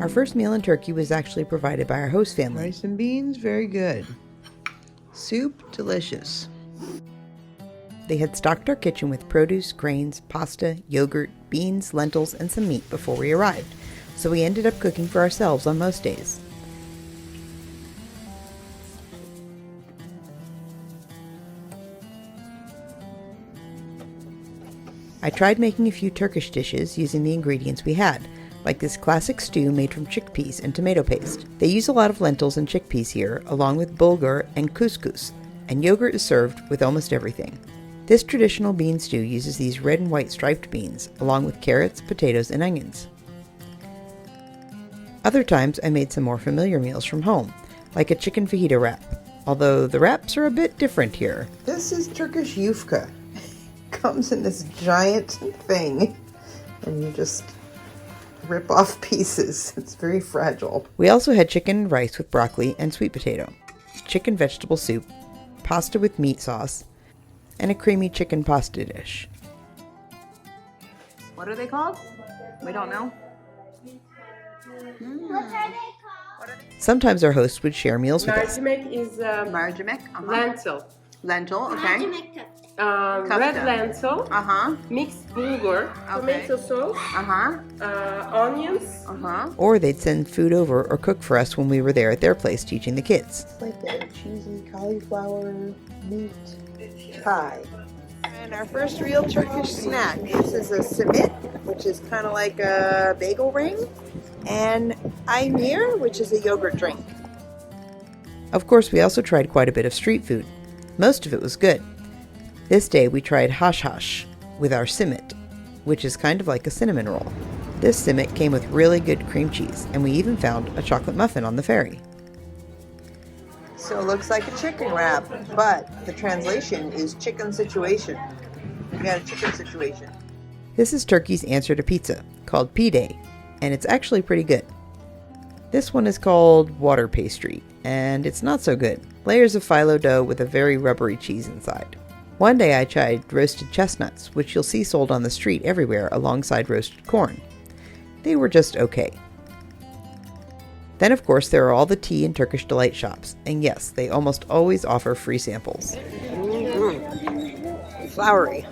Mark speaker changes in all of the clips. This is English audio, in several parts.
Speaker 1: Our first meal in Turkey was actually provided by our host family.
Speaker 2: Rice and beans, very good. Soup, delicious.
Speaker 1: They had stocked our kitchen with produce, grains, pasta, yogurt, beans, lentils, and some meat before we arrived, so we ended up cooking for ourselves on most days. I tried making a few Turkish dishes using the ingredients we had, like this classic stew made from chickpeas and tomato paste. They use a lot of lentils and chickpeas here, along with bulgur and couscous, and yogurt is served with almost everything. This traditional bean stew uses these red and white striped beans, along with carrots, potatoes, and onions. Other times I made some more familiar meals from home, like a chicken fajita wrap, although the wraps are a bit different here.
Speaker 2: This is Turkish yufka. Comes in this giant thing, and you just rip off pieces. It's very fragile.
Speaker 1: We also had chicken and rice with broccoli and sweet potato, chicken vegetable soup, pasta with meat sauce, and a creamy chicken pasta dish.
Speaker 2: What are they called? We don't know.
Speaker 3: What are they called?
Speaker 1: Sometimes our host would share meals with us.
Speaker 4: Mercimek is
Speaker 2: Mercimek.
Speaker 4: lentil.
Speaker 2: Lentil, okay.
Speaker 3: Mercimek köfte.
Speaker 4: Red lentil,
Speaker 2: Uh-huh.
Speaker 4: mixed bulgur, tomato sauce,
Speaker 2: Uh-huh.
Speaker 4: onions.
Speaker 2: Uh-huh.
Speaker 1: Or they'd send food over or cook for us when we were there at their place teaching the kids.
Speaker 2: It's like a cheesy cauliflower meat pie. And our first real Turkish snack. This is a simit, which is kind of like a bagel ring, and aymir, which is a yogurt drink.
Speaker 1: Of course, we also tried quite a bit of street food. Most of it was good. This day we tried hash hash with our simit, which is kind of like a cinnamon roll. This simit came with really good cream cheese, and we even found a chocolate muffin on the ferry.
Speaker 2: So it looks like a chicken wrap, but the translation is chicken situation. We got a chicken situation.
Speaker 1: This is Turkey's answer to pizza, called pide, and it's actually pretty good. This one is called water pastry, and it's not so good. Layers of phyllo dough with a very rubbery cheese inside. One day I tried roasted chestnuts, which you'll see sold on the street everywhere alongside roasted corn. They were just okay. Then of course there are all the tea and Turkish delight shops, and yes, they almost always offer free samples.
Speaker 2: Floury.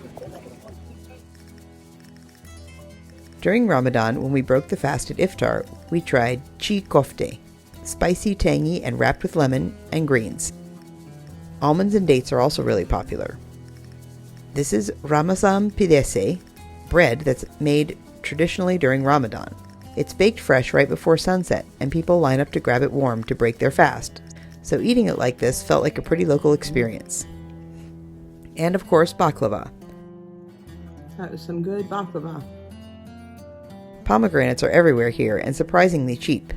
Speaker 1: During Ramadan, when we broke the fast at iftar, we tried çiğ kofte, spicy, tangy, and wrapped with lemon and greens. Almonds and dates are also really popular. This is Ramazan pidesi, bread that's made traditionally during Ramadan. It's baked fresh right before sunset, and people line up to grab it warm to break their fast. So eating it like this felt like a pretty local experience. And of course, baklava.
Speaker 2: That was some good baklava.
Speaker 1: Pomegranates are everywhere here and surprisingly cheap.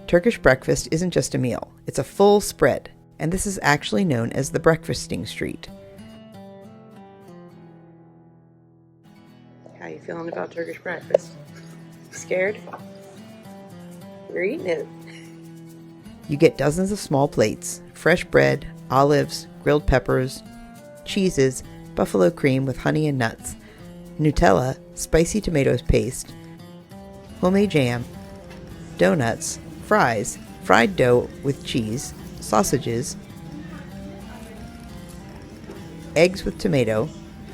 Speaker 1: Turkish breakfast isn't just a meal, it's a full spread, and this is actually known as the breakfasting street.
Speaker 2: How you feeling about Turkish breakfast? Scared? You're eating it.
Speaker 1: You get dozens of small plates, fresh bread, olives, grilled peppers, cheeses, buffalo cream with honey and nuts, Nutella, spicy tomatoes paste, homemade jam, donuts, fries, fried dough with cheese, sausages, eggs with tomato,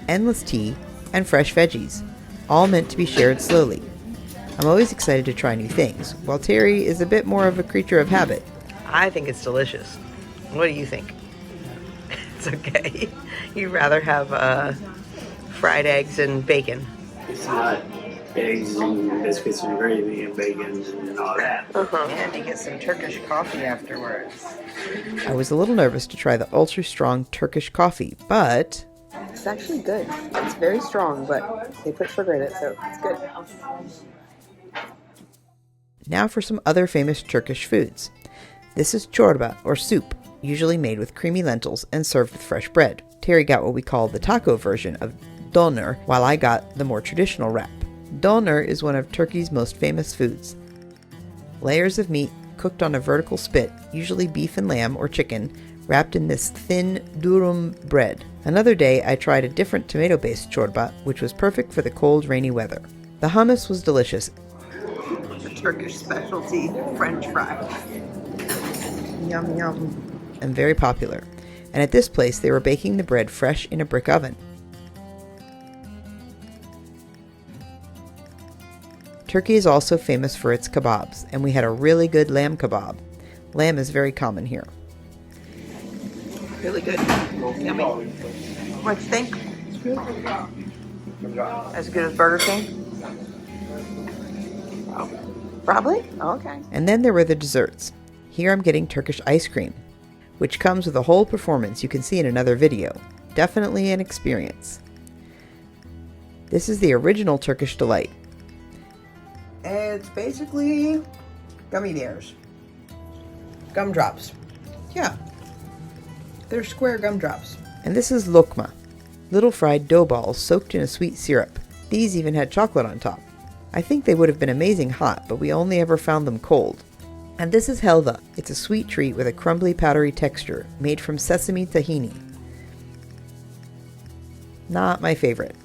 Speaker 1: endless tea, and fresh veggies, all meant to be shared slowly. I'm always excited to try new things, while Terry is a bit more of a creature of habit.
Speaker 2: I think it's delicious. What do you think? It's okay. You'd rather have fried eggs and bacon.
Speaker 5: It's not eggs and biscuits and gravy and bacon and all that.
Speaker 2: And you get some Turkish coffee afterwards.
Speaker 1: I was a little nervous to try the ultra-strong Turkish coffee, but
Speaker 2: It's actually good. It's very strong, but they put sugar in it, so it's good.
Speaker 1: now for some other famous Turkish foods. This is çorba, or soup, usually made with creamy lentils and served with fresh bread. Terry got what we call the taco version of doner, while I got the more traditional wrap. Doner is one of Turkey's most famous foods. Layers of meat cooked on a vertical spit, usually beef and lamb or chicken, wrapped in this thin durum bread. Another day I tried a different tomato-based çorba, which was perfect for the cold, rainy weather. The hummus was delicious.
Speaker 2: The Turkish specialty French fry. Yum, yum.
Speaker 1: And very popular. And at this place, they were baking the bread fresh in a brick oven. Turkey is also famous for its kebabs, and we had a really good lamb kebab. Lamb is very common here.
Speaker 2: Really good. Yummy. What do you think? As good as Burger King? Probably? Okay.
Speaker 1: And then there were the desserts. Here I'm getting Turkish ice cream, which comes with a whole performance you can see in another video. Definitely an experience. This is the original Turkish delight.
Speaker 2: It's basically gummy bears. Gumdrops. Yeah. They're square gumdrops.
Speaker 1: And this is lokma, little fried dough balls soaked in a sweet syrup. These even had chocolate on top. I think they would have been amazing hot, but we only ever found them cold. And this is helva. It's a sweet treat with a crumbly, powdery texture, made from sesame tahini. Not my favorite.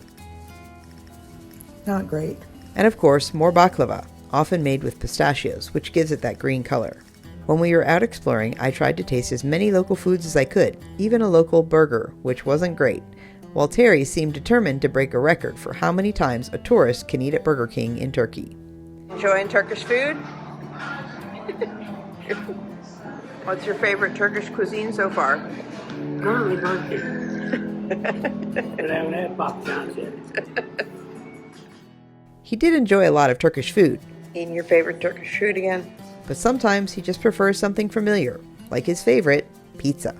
Speaker 2: Not great.
Speaker 1: And of course, more baklava, often made with pistachios, which gives it that green color. When we were out exploring, I tried to taste as many local foods as I could, even a local burger, which wasn't great, while Terry seemed determined to break a record for how many times a tourist can eat at Burger King in Turkey.
Speaker 2: Enjoying Turkish food? What's your favorite Turkish cuisine so far?
Speaker 5: Currently Turkey. But I haven't had popcorn yet.
Speaker 1: He did enjoy a lot of Turkish food,
Speaker 2: Eating your favorite Turkish food again?
Speaker 1: but sometimes he just prefers something familiar, like his favorite, pizza.